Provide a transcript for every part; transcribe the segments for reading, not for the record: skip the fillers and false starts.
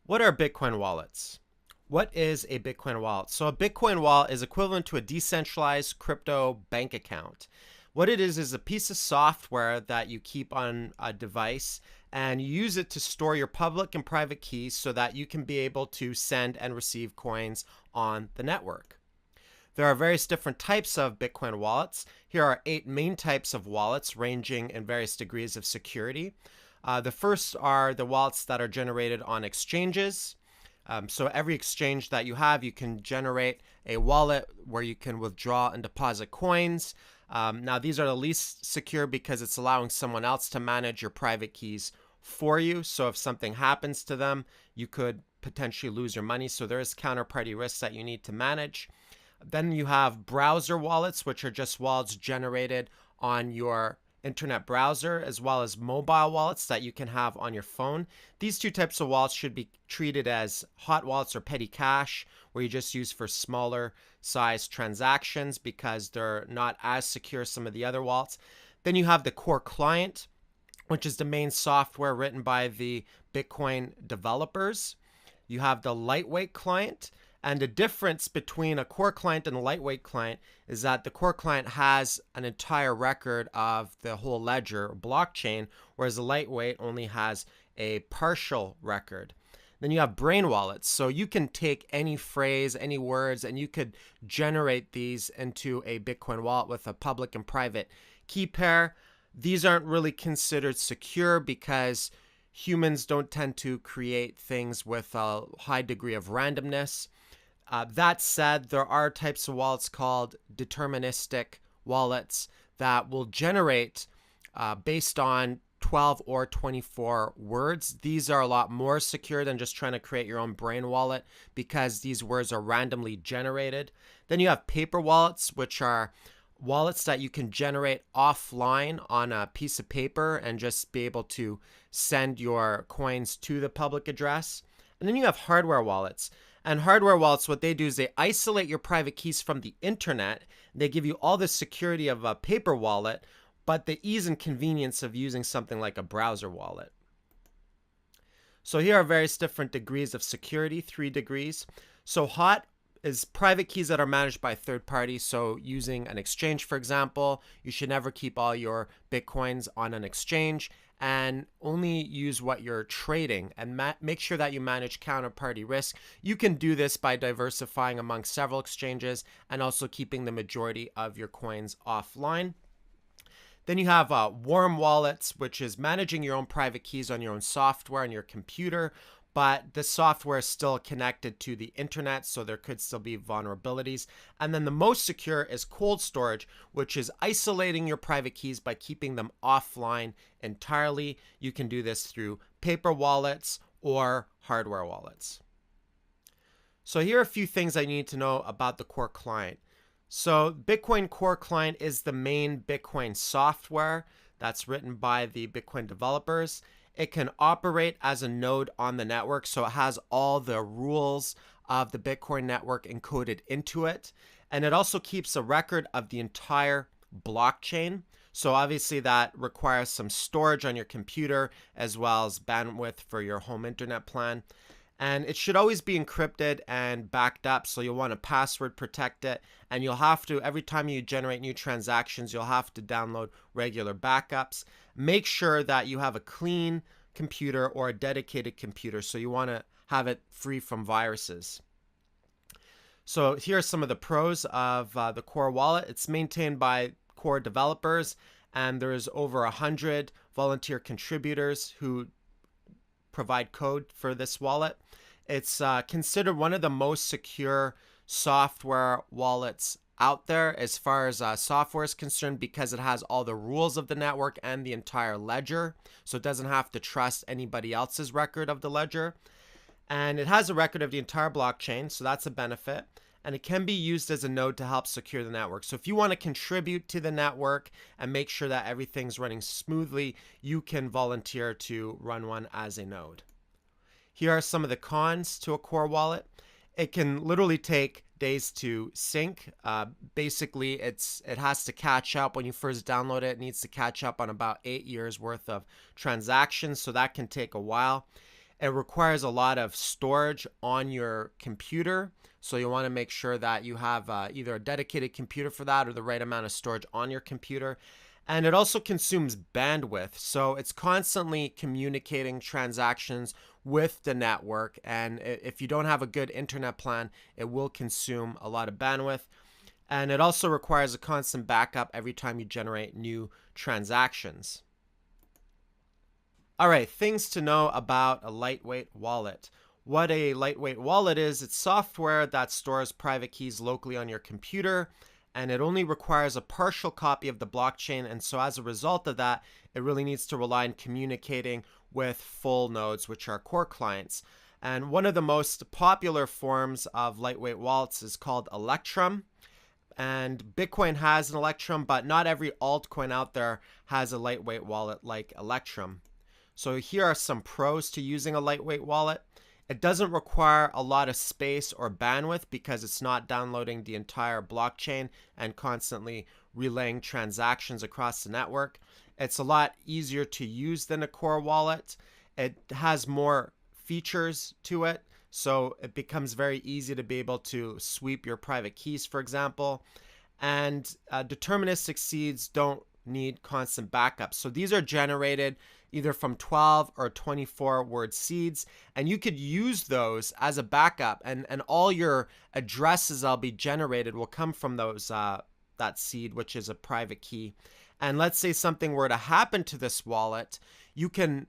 What are Bitcoin wallets? What is a Bitcoin wallet? So, a Bitcoin wallet is equivalent to a decentralized crypto bank account. What it is a piece of software that you keep on a device and you use it to store your public and private keys so that you can be able to send and receive coins on the network. There are various different types of Bitcoin wallets. Here are 8 main types of wallets ranging in various degrees of security. The first are the wallets that are generated on exchanges. So every exchange that you have, you can generate a wallet where you can withdraw and deposit coins. Now, these are the least secure because it's allowing someone else to manage your private keys for you. So if something happens to them, you could potentially lose your money. So there is counterparty risks that you need to manage. Then you have browser wallets, which are just wallets generated on your internet browser, as well as mobile wallets that you can have on your phone. These two types of wallets should be treated as hot wallets or petty cash, where you just use for smaller size transactions because they're not as secure as some of the other wallets. Then you have the core client, which is the main software written by the Bitcoin developers. You have the lightweight client. And the difference between a core client and a lightweight client is that the core client has an entire record of the whole ledger or blockchain, whereas the lightweight only has a partial record. Then you have brain wallets. So you can take any phrase, any words, and you could generate these into a Bitcoin wallet with a public and private key pair. These aren't really considered secure because humans don't tend to create things with a high degree of randomness. That said, there are types of wallets called deterministic wallets that will generate based on 12 or 24 words. These are a lot more secure than just trying to create your own brain wallet because these words are randomly generated. Then you have paper wallets, which are wallets that you can generate offline on a piece of paper and just be able to send your coins to the public address. And then you have hardware wallets. And hardware wallets, what they do is they isolate your private keys from the internet. They give you all the security of a paper wallet, but the ease and convenience of using something like a browser wallet. So here are various different degrees of security, 3 degrees. So hot is private keys that are managed by third parties. So using an exchange, for example, you should never keep all your Bitcoins on an exchange and only use what you're trading and make sure that you manage counterparty risk. You can do this by diversifying among several exchanges and also keeping the majority of your coins offline. Then you have warm wallets, which is managing your own private keys on your own software on your computer, but the software is still connected to the internet, so there could still be vulnerabilities. And then the most secure is cold storage, which is isolating your private keys by keeping them offline entirely. You can do this through paper wallets or hardware wallets. So here are a few things I need to know about the core client. So Bitcoin Core Client is the main Bitcoin software that's written by the Bitcoin developers. It can operate as a node on the network, so it has all the rules of the Bitcoin network encoded into it. And it also keeps a record of the entire blockchain. So obviously that requires some storage on your computer as well as bandwidth for your home internet plan. And it should always be encrypted and backed up, so you'll want to password protect it. And you'll have to, every time you generate new transactions, you'll have to download regular backups. Make sure that you have a clean computer or a dedicated computer, so you want to have it free from viruses. So here are some of the pros of the Core wallet. It's maintained by Core developers, and there's over 100 volunteer contributors who provide code for this wallet. It's considered one of the most secure software wallets out there as far as software is concerned because it has all the rules of the network and the entire ledger. So it doesn't have to trust anybody else's record of the ledger. And it has a record of the entire blockchain, so that's a benefit. And it can be used as a node to help secure the network. So if you want to contribute to the network and make sure that everything's running smoothly, you can volunteer to run one as a node. Here are some of the cons to a Core wallet. It can literally take days to sync. Basically, it has to catch up when you first download it. It needs to catch up on about 8 years worth of transactions, so that can take a while. It requires a lot of storage on your computer. So you want to make sure that you have either a dedicated computer for that or the right amount of storage on your computer. And it also consumes bandwidth. So it's constantly communicating transactions with the network. And if you don't have a good internet plan, it will consume a lot of bandwidth. And it also requires a constant backup every time you generate new transactions. All right, things to know about a lightweight wallet. What a lightweight wallet is, it's software that stores private keys locally on your computer, and it only requires a partial copy of the blockchain. And so as a result of that, it really needs to rely on communicating with full nodes, which are core clients. And one of the most popular forms of lightweight wallets is called Electrum. And Bitcoin has an Electrum, but not every altcoin out there has a lightweight wallet like Electrum. So here are some pros to using a lightweight wallet. It doesn't require a lot of space or bandwidth because it's not downloading the entire blockchain and constantly relaying transactions across the network. It's a lot easier to use than a core wallet. It has more features to it, so it becomes very easy to be able to sweep your private keys, for example. And deterministic seeds don't need constant backup. So these are generated either from 12 or 24 word seeds, and you could use those as a backup, and all your addresses that'll be generated will come from those that seed, which is a private key. And let's say something were to happen to this wallet, you can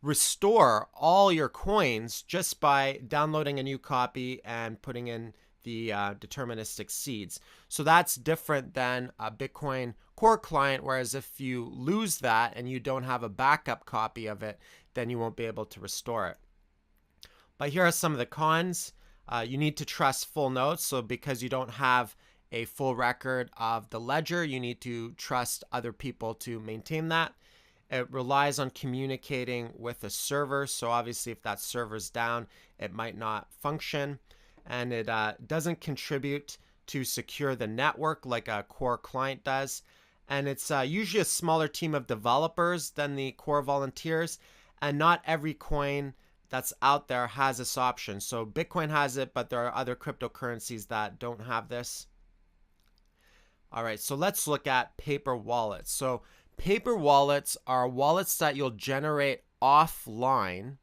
restore all your coins just by downloading a new copy and putting in the deterministic seeds. So that's different than a Bitcoin core client, whereas if you lose that and you don't have a backup copy of it, then you won't be able to restore it. But here are some of the cons. You need to trust full nodes. So because you don't have a full record of the ledger, you need to trust other people to maintain that. It relies on communicating with a server. So obviously if that server's down, it might not function. And it doesn't contribute to secure the network like a core client does. And it's usually a smaller team of developers than the core volunteers. And not every coin that's out there has this option. So Bitcoin has it, but there are other cryptocurrencies that don't have this. All right, so let's look at paper wallets. So paper wallets are wallets that you'll generate offline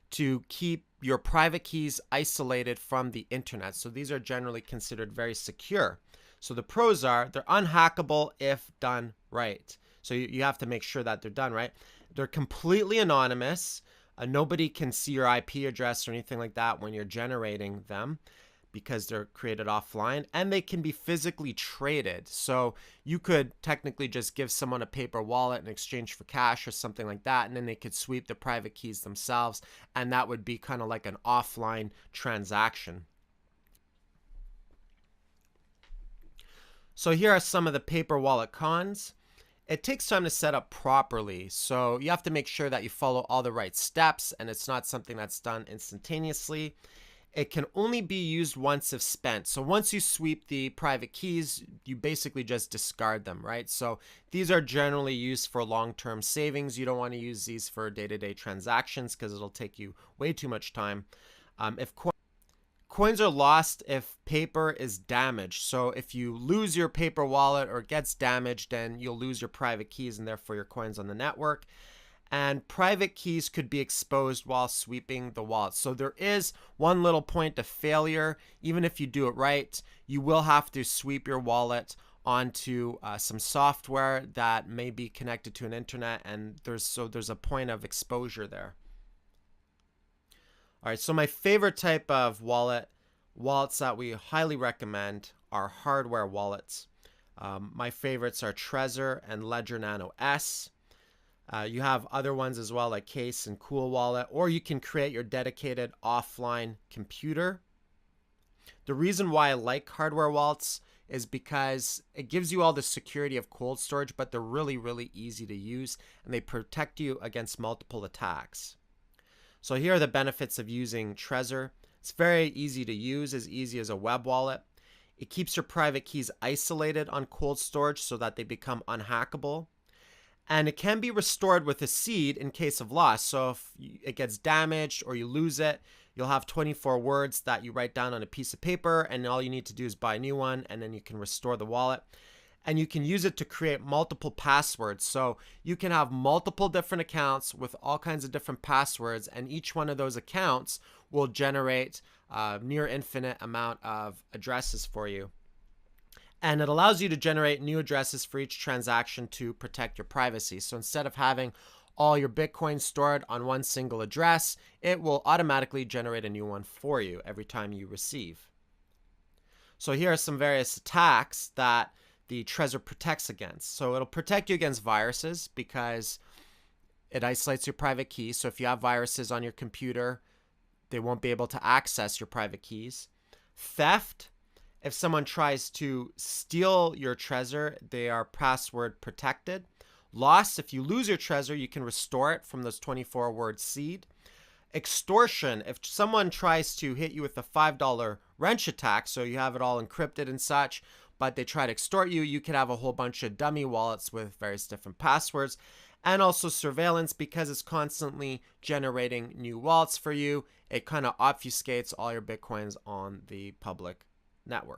to keep your private keys isolated from the internet. So these are generally considered very secure. So the pros are they're unhackable if done right. So you have to make sure that they're done right. They're completely anonymous. Nobody can see your IP address or anything like that when you're generating them because they're created offline, and they can be physically traded. So you could technically just give someone a paper wallet in exchange for cash or something like that, and then they could sweep the private keys themselves, and that would be kind of like an offline transaction. So here are some of the paper wallet cons. It takes time to set up properly, so you have to make sure that you follow all the right steps, and it's not something that's done instantaneously. It can only be used once if spent. So once you sweep the private keys, you basically just discard them, right? So these are generally used for long-term savings. You don't want to use these for day-to-day transactions because it'll take you way too much time. If coins are lost if paper is damaged. So if you lose your paper wallet or it gets damaged, then you'll lose your private keys and therefore your coins on the network. And private keys could be exposed while sweeping the wallet. So there is one little point of failure. Even if you do it right, you will have to sweep your wallet onto some software that may be connected to an internet, and there's a point of exposure there. All right, so my favorite type of wallets that we highly recommend are hardware wallets. My favorites are Trezor and Ledger Nano S. You have other ones as well, like Case and Cool Wallet, or you can create your dedicated offline computer. The reason why I like hardware wallets is because it gives you all the security of cold storage, but they're really, really easy to use, and they protect you against multiple attacks. So here are the benefits of using Trezor. It's very easy to use, as easy as a web wallet. It keeps your private keys isolated on cold storage so that they become unhackable. And it can be restored with a seed in case of loss. So if it gets damaged or you lose it, you'll have 24 words that you write down on a piece of paper, and all you need to do is buy a new one, and then you can restore the wallet. And you can use it to create multiple passwords. So you can have multiple different accounts with all kinds of different passwords, and each one of those accounts will generate a near infinite amount of addresses for you. And it allows you to generate new addresses for each transaction to protect your privacy. So instead of having all your Bitcoin stored on one single address, it will automatically generate a new one for you every time you receive. So here are some various attacks that the Trezor protects against. So it'll protect you against viruses because it isolates your private key. So if you have viruses on your computer, they won't be able to access your private keys. Theft. If someone tries to steal your Trezor, they are password protected. Loss. If you lose your Trezor, you can restore it from this 24-word seed. Extortion. If someone tries to hit you with a $5 wrench attack, so you have it all encrypted and such, but they try to extort you, you could have a whole bunch of dummy wallets with various different passwords. And also surveillance, because it's constantly generating new wallets for you. It kind of obfuscates all your Bitcoins on the public network.